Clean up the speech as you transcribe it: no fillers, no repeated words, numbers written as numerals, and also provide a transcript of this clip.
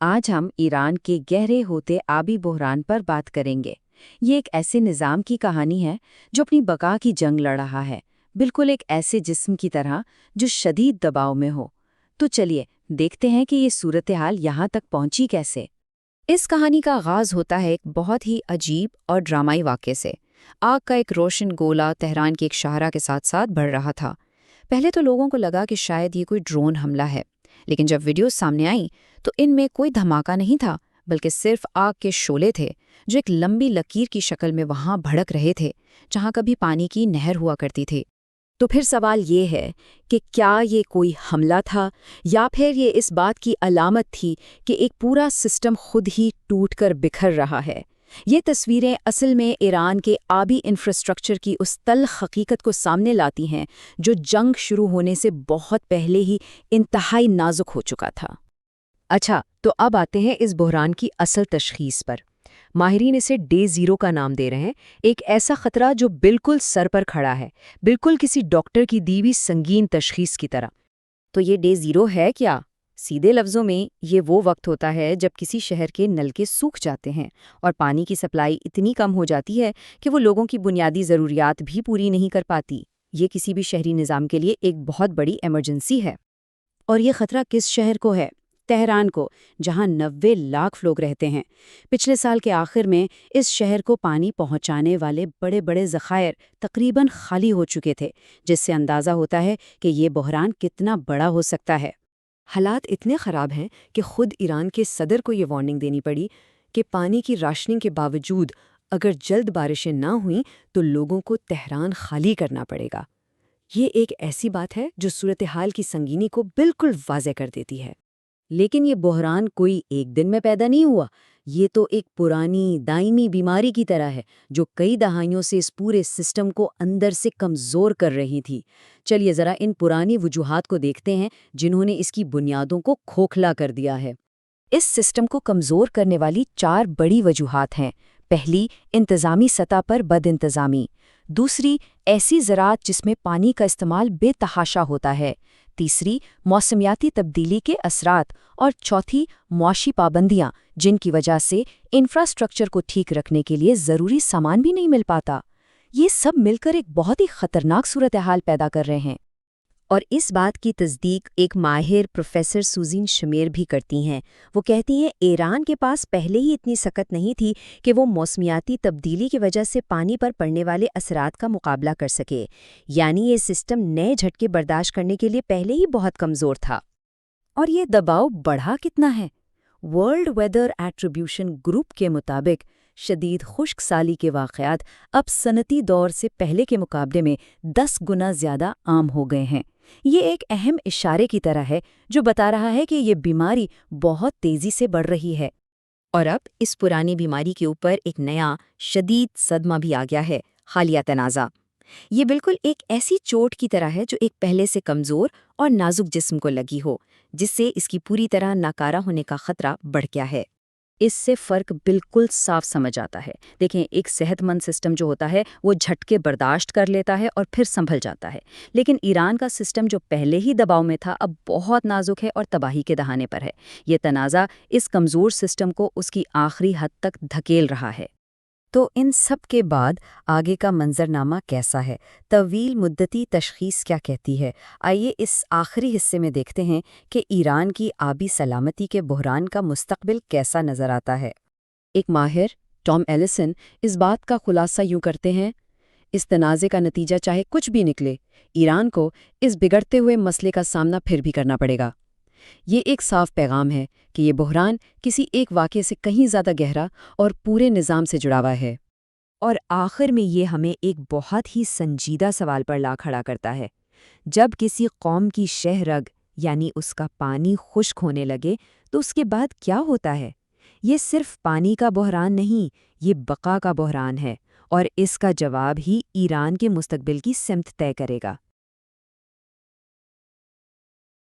آج ہم ایران کے گہرے ہوتے آبی بحران پر بات کریں گے۔ یہ ایک ایسے نظام کی کہانی ہے جو اپنی بقا کی جنگ لڑ رہا ہے، بالکل ایک ایسے جسم کی طرح جو شدید دباؤ میں ہو۔ تو چلیے دیکھتے ہیں کہ یہ صورتحال یہاں تک پہنچی کیسے۔ اس کہانی کا آغاز ہوتا ہے ایک بہت ہی عجیب اور ڈرامائی واقعے سے۔ آگ کا ایک روشن گولہ تہران کی ایک شاہراہ کے ساتھ ساتھ بڑھ رہا تھا۔ پہلے تو لوگوں کو لگا کہ شاید یہ کوئی ڈرون حملہ ہے، لیکن جب ویڈیوز سامنے آئیں تو ان میں کوئی دھماکہ نہیں تھا، بلکہ صرف آگ کے شعلے تھے جو ایک لمبی لکیر کی شکل میں وہاں بھڑک رہے تھے جہاں کبھی پانی کی نہر ہوا کرتی تھی۔ تو پھر سوال یہ ہے کہ کیا یہ کوئی حملہ تھا یا پھر یہ اس بات کی علامت تھی کہ ایک پورا سسٹم خود ہی ٹوٹ کر بکھر رہا ہے؟ یہ تصویریں اصل میں ایران کے آبی انفراسٹرکچر کی اس تلخ حقیقت کو سامنے لاتی ہیں جو جنگ شروع ہونے سے بہت پہلے ہی انتہائی نازک ہو چکا تھا۔ اچھا، تو اب آتے ہیں اس بحران کی اصل تشخیص پر۔ ماہرین اسے ڈے زیرو کا نام دے رہے ہیں، ایک ایسا خطرہ جو بالکل سر پر کھڑا ہے، بالکل کسی ڈاکٹر کی دی ہوئی سنگین تشخیص کی طرح۔ تو یہ ڈے زیرو ہے کیا؟ سیدھے لفظوں میں یہ وہ وقت ہوتا ہے جب کسی شہر کے نلکے سوکھ جاتے ہیں اور پانی کی سپلائی اتنی کم ہو جاتی ہے کہ وہ لوگوں کی بنیادی ضروریات بھی پوری نہیں کر پاتی۔ یہ کسی بھی شہری نظام کے لیے ایک بہت بڑی ایمرجنسی ہے۔ اور یہ خطرہ کس شہر کو ہے؟ تہران کو، جہاں 90 لاکھ لوگ رہتے ہیں۔ پچھلے سال کے آخر میں اس شہر کو پانی پہنچانے والے بڑے بڑے ذخائر تقریباً خالی ہو چکے تھے، جس سے اندازہ ہوتا ہے کہ یہ بحران کتنا بڑا ہو سکتا ہے۔ حالات اتنے خراب ہیں کہ خود ایران کے صدر کو یہ وارننگ دینی پڑی کہ پانی کی راشننگ کے باوجود اگر جلد بارشیں نہ ہوئیں تو لوگوں کو تہران خالی کرنا پڑے گا۔ یہ ایک ایسی بات ہے جو صورتحال کی سنگینی کو بالکل واضح کر دیتی ہے۔ لیکن یہ بحران کوئی ایک دن میں پیدا نہیں ہوا، یہ تو ایک پرانی دائمی بیماری کی طرح ہے جو کئی دہائیوں سے اس پورے سسٹم کو اندر سے کمزور کر رہی تھی۔ چلیے ذرا ان پرانی وجوہات کو دیکھتے ہیں جنہوں نے اس کی بنیادوں کو کھوکھلا کر دیا ہے۔ اس سسٹم کو کمزور کرنے والی 4 بڑی وجوہات ہیں۔ پہلی، انتظامی سطح پر بد انتظامی۔ دوسری، ایسی زراعت جس میں پانی کا استعمال بے تحاشا ہوتا ہے۔ تیسری، موسمیاتی تبدیلی کے اثرات۔ اور چوتھی، معاشی پابندیاں جن کی وجہ سے انفراسٹرکچر کو ٹھیک رکھنے کے لیے ضروری سامان بھی نہیں مل پاتا۔ یہ سب مل کر ایک بہت ہی خطرناک صورتحال پیدا کر رہے ہیں۔ اور اس بات کی تصدیق ایک ماہر پروفیسر سوزین شمیر بھی کرتی ہیں۔ وہ کہتی ہیں ایران کے پاس پہلے ہی اتنی سکت نہیں تھی کہ وہ موسمیاتی تبدیلی کی وجہ سے پانی پر پڑنے والے اثرات کا مقابلہ کر سکے، یعنی یہ سسٹم نئے جھٹکے برداشت کرنے کے لیے پہلے ہی بہت کمزور تھا۔ اور یہ دباؤ بڑھا کتنا ہے؟ ورلڈ ویدر ایٹریبیوشن گروپ کے مطابق شدید خشک سالی کے واقعات اب صنعتی دور سے پہلے کے مقابلے میں 10 گنا زیادہ عام ہو گئے ہیں۔ یہ ایک اہم اشارے کی طرح ہے جو بتا رہا ہے کہ یہ بیماری بہت تیزی سے بڑھ رہی ہے۔ اور اب اس پرانی بیماری کے اوپر ایک نیا شدید صدمہ بھی آ گیا ہے، حالیہ تنازع۔ یہ بالکل ایک ایسی چوٹ کی طرح ہے جو ایک پہلے سے کمزور اور نازک جسم کو لگی ہو، جس سے اس کی پوری طرح ناکارہ ہونے کا خطرہ بڑھ گیا ہے۔ اس سے فرق بالکل صاف سمجھ آتا ہے۔ دیکھیں، ایک صحت مند سسٹم جو ہوتا ہے وہ جھٹکے برداشت کر لیتا ہے اور پھر سنبھل جاتا ہے، لیکن ایران کا سسٹم جو پہلے ہی دباؤ میں تھا اب بہت نازک ہے اور تباہی کے دہانے پر ہے۔ یہ تنازع اس کمزور سسٹم کو اس کی آخری حد تک دھکیل رہا ہے۔ تو ان سب کے بعد آگے کا منظرنامہ کیسا ہے؟ طویل مدتی تشخیص کیا کہتی ہے؟ آئیے اس آخری حصے میں دیکھتے ہیں کہ ایران کی آبی سلامتی کے بحران کا مستقبل کیسا نظر آتا ہے۔ ایک ماہر ٹام ایلیسن اس بات کا خلاصہ یوں کرتے ہیں: اس تنازع کا نتیجہ چاہے کچھ بھی نکلے، ایران کو اس بگڑتے ہوئے مسئلے کا سامنا پھر بھی کرنا پڑے گا۔ یہ ایک صاف پیغام ہے کہ یہ بحران کسی ایک واقعے سے کہیں زیادہ گہرا اور پورے نظام سے جڑا ہوا ہے۔ اور آخر میں یہ ہمیں ایک بہت ہی سنجیدہ سوال پر لا کھڑا کرتا ہے۔ جب کسی قوم کی شہ رگ یعنی اس کا پانی خشک ہونے لگے تو اس کے بعد کیا ہوتا ہے؟ یہ صرف پانی کا بحران نہیں، یہ بقا کا بحران ہے، اور اس کا جواب ہی ایران کے مستقبل کی سمت طے کرے گا۔